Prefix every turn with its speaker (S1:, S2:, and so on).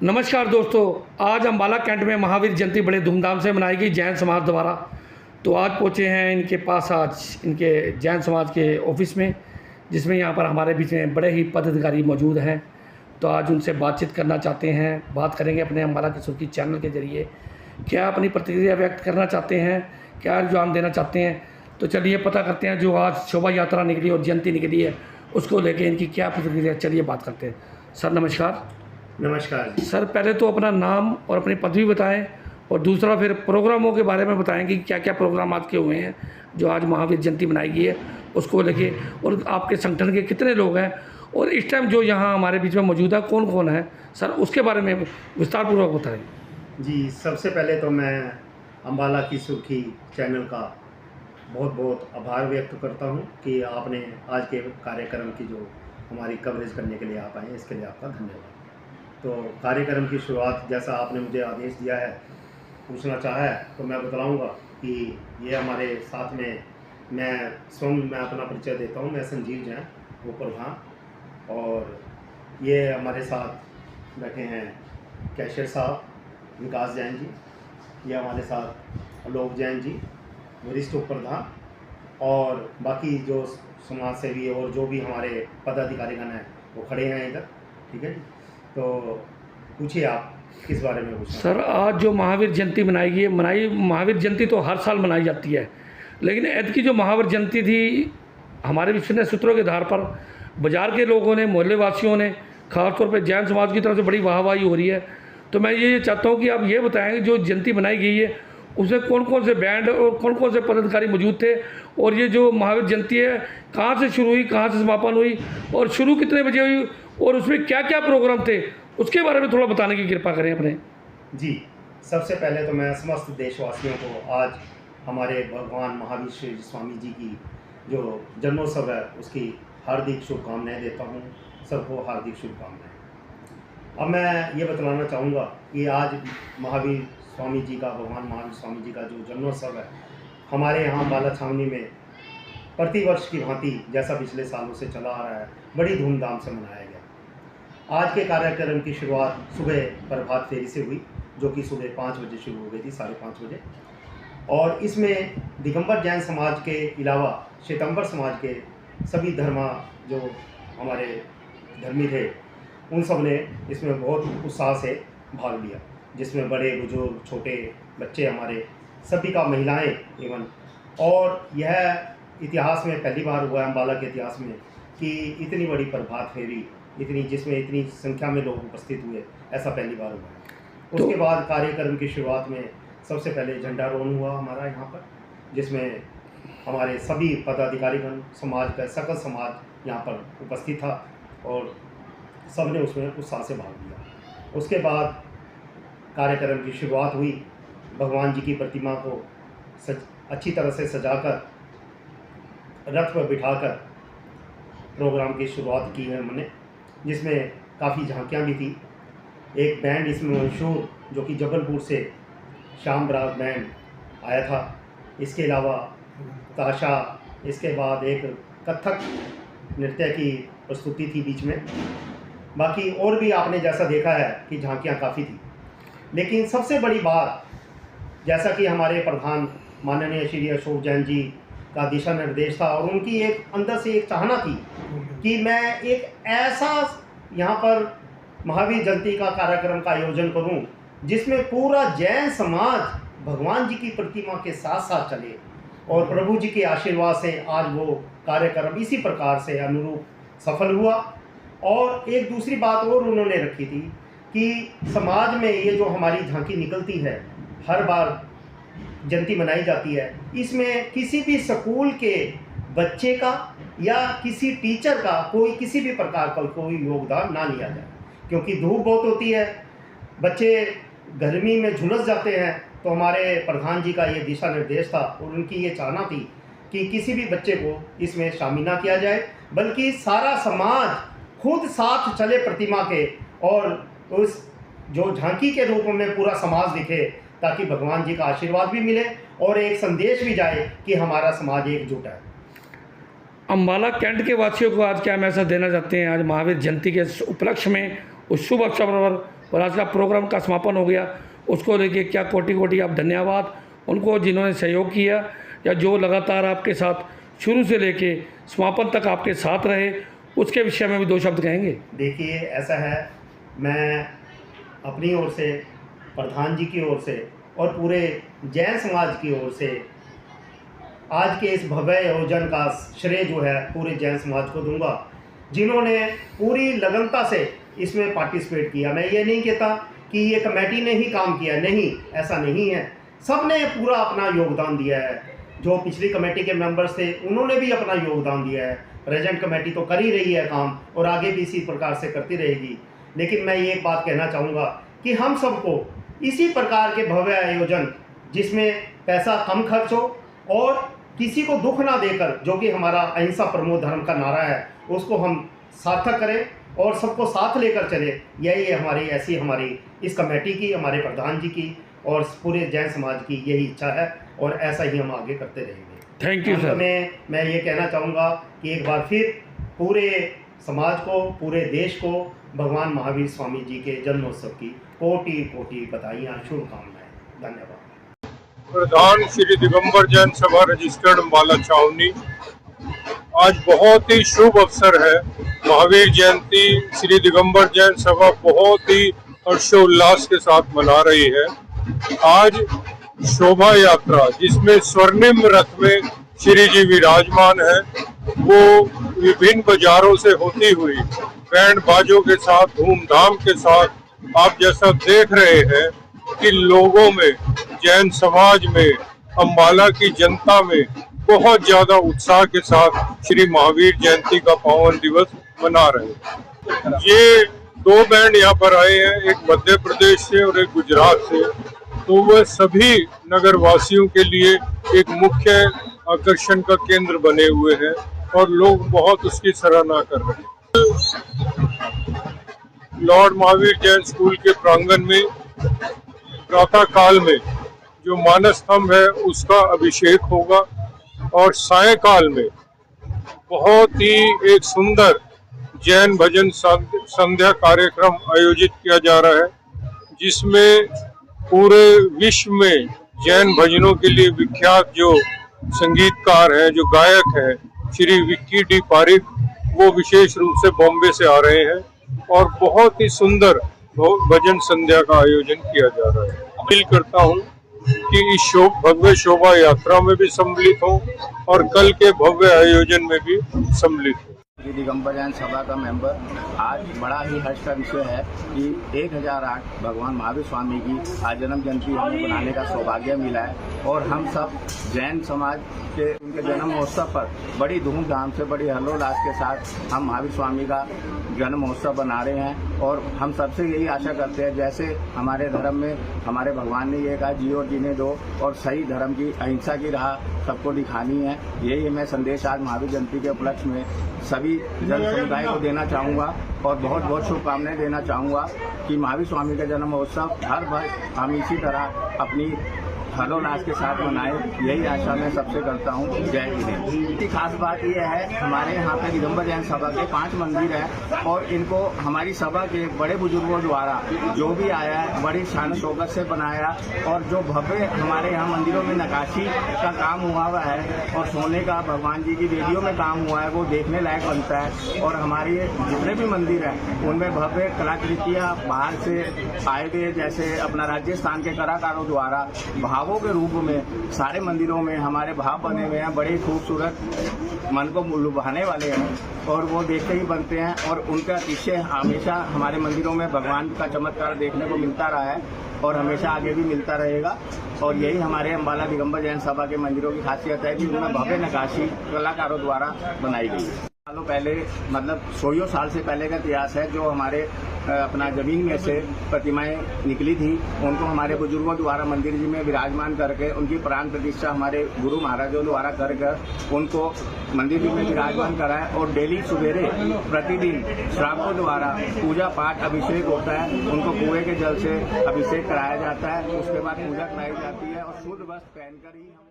S1: नमस्कार दोस्तों, आज अम्बाला कैंट में महावीर जयंती बड़े धूमधाम से मनाई गई जैन समाज द्वारा। तो आज पहुँचे हैं इनके पास, आज इनके जैन समाज के ऑफिस में, जिसमें यहाँ पर हमारे बीच में बड़े ही पदाधिकारी मौजूद हैं। तो आज उनसे बातचीत करना चाहते हैं, बात करेंगे अपने अम्बाला की सुर्खी चैनल के जरिए। क्या अपनी प्रतिक्रिया व्यक्त करना चाहते हैं, क्या रुझान देना चाहते हैं, तो चलिए पता करते हैं। जो आज शोभा यात्रा निकली और जयंती निकली है, उसको लेके इनकी क्या प्रतिक्रिया, चलिए बात करते हैं। सर नमस्कार।
S2: नमस्कार जी।
S1: सर पहले तो अपना नाम और अपनी पदवी बताएं, और दूसरा फिर प्रोग्रामों के बारे में बताएं कि क्या क्या प्रोग्राम आज के हुए हैं जो आज महावीर जयंती मनाई गई है उसको लेके, और आपके संगठन के कितने लोग हैं, और इस टाइम जो यहाँ हमारे बीच में मौजूद है कौन कौन है, सर उसके बारे में विस्तारपूर्वक बताएं।
S2: जी, सबसे पहले तो मैं अम्बाला की सुर्खी चैनल का बहुत बहुत आभार व्यक्त करता हूँ कि आपने आज के कार्यक्रम की जो हमारी कवरेज करने के लिए आप आए, इसके लिए आपका धन्यवाद। तो कार्यक्रम की शुरुआत जैसा आपने मुझे आदेश दिया है, पूछना चाहा है, तो मैं बताऊंगा कि ये हमारे साथ में, मैं अपना परिचय देता हूँ। मैं संजीव जैन, वो प्रधान, और ये हमारे साथ बैठे हैं कैशियर साहब विकास जैन जी, ये हमारे साथ आलोक जैन जी वरिष्ठ उप प्रधान, और बाकी जो समाज सेवी और जो भी हमारे पदाधिकारीगण हैं वो खड़े हैं इधर। ठीक है जी, तो पूछिए आप किस बारे में पूछना।
S1: सर आज जो महावीर जयंती मनाई गई है, महावीर जयंती तो हर साल मनाई जाती है, लेकिन ऐद की जो महावीर जयंती थी, हमारे विश्वसनीय सूत्रों के आधार पर बाज़ार के लोगों ने, मोहल्ले वासियों ने, खासतौर पर जैन समाज की तरफ से बड़ी वाहवाही हो रही है। तो मैं ये चाहता हूँ कि आप ये बताएँ कि जो जयंती मनाई गई है उसमें कौन कौन से बैंड और कौन कौन से पदाधिकारी मौजूद थे, और ये जो महावीर जयंती है कहाँ से शुरू हुई, कहाँ से समापन हुई, और शुरू कितने बजे हुई, और उसमें क्या क्या प्रोग्राम थे, उसके बारे में थोड़ा बताने की कृपा करें अपने।
S2: जी, सबसे पहले तो मैं समस्त देशवासियों को आज हमारे भगवान महावीर श्री स्वामी जी की जो जन्मोत्सव है उसकी हार्दिक शुभकामनाएं देता हूँ। सबको हार्दिक शुभकामनाएं। अब मैं ये बतलाना चाहूँगा कि आज महावीर स्वामी जी का, भगवान महावीर स्वामी जी का जो जन्मोत्सव है, हमारे यहाँ अम्बाला छावनी में प्रतिवर्ष की भांति जैसा पिछले सालों से चला आ रहा है, बड़ी धूमधाम से मनाया गया। आज के कार्यक्रम की शुरुआत सुबह प्रभात फेरी से हुई, जो कि सुबह 5 बजे शुरू हो गई थी, 5:30 बजे, और इसमें दिगंबर जैन समाज के अलावा श्वेतांबर समाज के सभी धर्मा जो हमारे धर्मी थे, उन सब ने इसमें बहुत उत्साह से भाग लिया, जिसमें बड़े बुजुर्ग, छोटे बच्चे, हमारे सभी का, महिलाएं एवं, और यह इतिहास में पहली बार हुआ है अम्बाला के इतिहास में कि इतनी बड़ी प्रभात फेरी, जिसमें इतनी संख्या में लोग उपस्थित हुए, ऐसा पहली बार हुआ है। उसके बाद कार्यक्रम की शुरुआत में सबसे पहले झंडारोहण हुआ हमारा यहाँ पर, जिसमें हमारे सभी पदाधिकारीगण, समाज का सकल समाज यहाँ पर उपस्थित था, और सब ने उसमें उत्साह से भाग लिया। उसके बाद कार्यक्रम की शुरुआत हुई। भगवान जी की प्रतिमा को अच्छी तरह से सजाकर, रथ पर बिठाकर प्रोग्राम की शुरुआत की है हमने, जिसमें काफ़ी झांकियाँ भी थी। एक बैंड इसमें मशहूर, जो कि जबलपुर से श्याम बराग बैंड आया था। इसके अलावा ताशा, इसके बाद एक कथक नृत्य की प्रस्तुति थी बीच में। बाकी और भी आपने जैसा देखा है कि झांकियाँ काफ़ी थी, लेकिन सबसे बड़ी बात, जैसा कि हमारे प्रधान माननीय श्री अशोक जैन जी का दिशा निर्देश था, और उनकी एक अंदर से एक चाहना थी कि मैं एक ऐसा यहाँ पर महावीर जयंती का कार्यक्रम का आयोजन करूँ जिसमें पूरा जैन समाज भगवान जी की प्रतिमा के साथ साथ चले, और प्रभु जी के आशीर्वाद से आज वो कार्यक्रम इसी प्रकार से अनुरूप सफल हुआ। और एक दूसरी बात और उन्होंने रखी थी कि समाज में ये जो हमारी झांकी निकलती है, हर बार जयंती मनाई जाती है, इसमें किसी भी स्कूल के बच्चे का या किसी टीचर का कोई किसी भी प्रकार का कोई योगदान ना लिया जाए, क्योंकि धूप बहुत होती है, बच्चे गर्मी में झुलस जाते हैं। तो हमारे प्रधान जी का ये दिशा निर्देश था, और उनकी ये चाहना थी कि किसी भी बच्चे को इसमें शामिल ना किया जाए, बल्कि सारा समाज खुद साथ चले प्रतिमा के, और उस जो झांकी के रूप में पूरा समाज दिखे, ताकि भगवान जी का आशीर्वाद भी मिले और एक संदेश भी जाए कि हमारा समाज एकजुट है।
S1: अम्बाला कैंट के वासियों को आज क्या मैसेज देना चाहते हैं आज महावीर जयंती के उपलक्ष्य में, उस शुभ अवसर पर और आज का प्रोग्राम का समापन हो गया, उसको लेके क्या कोटि कोटि आप धन्यवाद उनको जिन्होंने सहयोग किया या जो लगातार आपके साथ शुरू से लेके समापन तक आपके साथ रहे, उसके विषय में भी 2 शब्द कहेंगे।
S2: देखिए ऐसा है, मैं अपनी ओर से, प्रधान जी की ओर से और पूरे जैन समाज की ओर से आज के इस भव्य आयोजन का श्रेय जो है पूरे जैन समाज को दूंगा, जिन्होंने पूरी लगनता से इसमें पार्टिसिपेट किया। मैं ये नहीं कहता कि ये कमेटी ने ही काम किया, नहीं, ऐसा नहीं है, सब ने पूरा अपना योगदान दिया है। जो पिछली कमेटी के मेंबर्स थे उन्होंने भी अपना योगदान दिया है। प्रेजेंट कमेटी तो कर ही रही है काम और आगे भी इसी प्रकार से करती रहेगी। लेकिन मैं ये एक बात कहना चाहूँगा कि हम सबको इसी प्रकार के भव्य आयोजन जिसमें पैसा कम खर्च हो और किसी को दुख ना देकर, जो कि हमारा अहिंसा परमो धर्म का नारा है, उसको हम सार्थक करें और सबको साथ लेकर चले। यही है हमारी इस कमेटी की, हमारे प्रधान जी की और पूरे जैन समाज की यही इच्छा है और ऐसा ही हम आगे करते रहेंगे।
S1: Thank you sir.
S2: मैं ये कहना चाहूँगा कि एक बार फिर पूरे समाज को, पूरे देश को भगवान महावीर स्वामी जी के जन्मोत्सव की कोटि कोटि बधाइयाँ, शुभकामनाएं। धन्यवाद।
S3: प्रधान श्री दिगंबर जैन सभा रजिस्टर्ड अम्बाला छावनी, आज बहुत ही शुभ अवसर है। महावीर जयंती श्री दिगंबर जैन सभा बहुत ही हर्षोल्लास के साथ मना रही है। आज शोभा यात्रा जिसमें स्वर्णिम रथ में श्री जी विराजमान है, वो विभिन्न बाजारों से होती हुई बैंड बाजों के साथ, धूमधाम के साथ आप जैसा देख रहे हैं कि लोगों में, जैन समाज में, अम्बाला की जनता में बहुत ज्यादा उत्साह के साथ श्री महावीर जयंती का पावन दिवस मना रहे हैं। ये 2 बैंड यहाँ पर आए हैं, एक मध्य प्रदेश से और एक गुजरात से, तो वह सभी नगर वासियों के लिए एक मुख्य आकर्षण का केंद्र बने हुए हैं और लोग बहुत उसकी सराहना कर रहे हैं। लॉर्ड महावीर जैन स्कूल के प्रांगण में प्रातः काल में जो मानस स्तंभ है उसका अभिषेक होगा और सायंकाल में बहुत ही एक सुंदर जैन भजन संध्या कार्यक्रम आयोजित किया जा रहा है, जिसमें पूरे विश्व में जैन भजनों के लिए विख्यात जो संगीतकार हैं, जो गायक हैं, श्री विक्की डी पारिक, वो विशेष रूप से बॉम्बे से आ रहे हैं और बहुत ही सुंदर भजन संध्या का आयोजन किया जा रहा है। अपील करता हूँ कि इस भव्य शोभा यात्रा में भी सम्मिलित हो और कल के भव्य आयोजन में भी सम्मिलित हो।
S4: श्री दिगंबर जैन सभा का मेंबर, आज बड़ा ही हर्ष का विषय है कि 1008 भगवान महावीर स्वामी की आज जन्म जयंती हमें मनाने का सौभाग्य मिला है और हम सब जैन समाज के उनके जन्म महोत्सव पर बड़ी धूमधाम से, बड़ी हर्षोल्लास के साथ हम महावीर स्वामी का जन्म महोत्सव बना रहे हैं। और हम सबसे यही आशा करते हैं, जैसे हमारे धर्म में हमारे भगवान ने ये कहा, जियो जीने दो, और सही धर्म की, अहिंसा की राह सबको दिखानी है। यही मैं संदेश आज महावीर जयंती के उपलक्ष्य में सभी जन समुदाय को देना चाहूँगा और बहुत बहुत शुभकामनाएं देना चाहूँगा कि महावीर स्वामी का जन्म महोत्सव हर बार हम इसी तरह अपनी हर्षोल्लास के साथ मनाएं, यही आशा मैं सबसे करता हूँ। जय हिंद। इसकी खास बात यह है, हमारे यहाँ पे दिगंबर जैन सभा के 5 मंदिर हैं और इनको हमारी सभा के बड़े बुजुर्गों द्वारा जो भी आया है बड़ी शान शौकत से बनाया और जो भव्य हमारे यहाँ मंदिरों में नक्काशी का काम हुआ हुआ है और सोने का भगवान जी की वेदियों में काम हुआ है, वो देखने लायक बनता है। और हमारे जितने भी मंदिर हैं उनमें भव्य कलाकृतियाँ बाहर से आए हुए, जैसे अपना राजस्थान के कलाकारों द्वारा भावों के रूप में सारे मंदिरों में हमारे भाव बने हुए हैं, बड़े खूबसूरत, मन को लुभाने वाले हैं और वो देखते ही बनते हैं। और उनका अतिशय हमेशा हमारे मंदिरों में भगवान का चमत्कार देखने को मिलता रहा है और हमेशा आगे भी मिलता रहेगा। और यही हमारे अम्बाला दिगंबर जैन सभा के मंदिरों की खासियत है कि उनमें भव्य नक्काशी कलाकारों द्वारा बनाई गई है। सालों पहले, मतलब 100 साल से पहले का इतिहास है, जो हमारे अपना जमीन में से प्रतिमाएं निकली थी, उनको हमारे बुजुर्गों द्वारा मंदिर जी में विराजमान करके उनकी प्राण प्रतिष्ठा हमारे गुरु महाराजों द्वारा कर उनको मंदिर जी में विराजमान कराए और डेली सवेरे प्रतिदिन श्रावकों द्वारा पूजा पाठ अभिषेक होता है, उनको कुएं के जल से अभिषेक कराया जाता है, उसके बाद पूजा कराई जाती है और शुद्ध वस्त्र पहनकर ही हम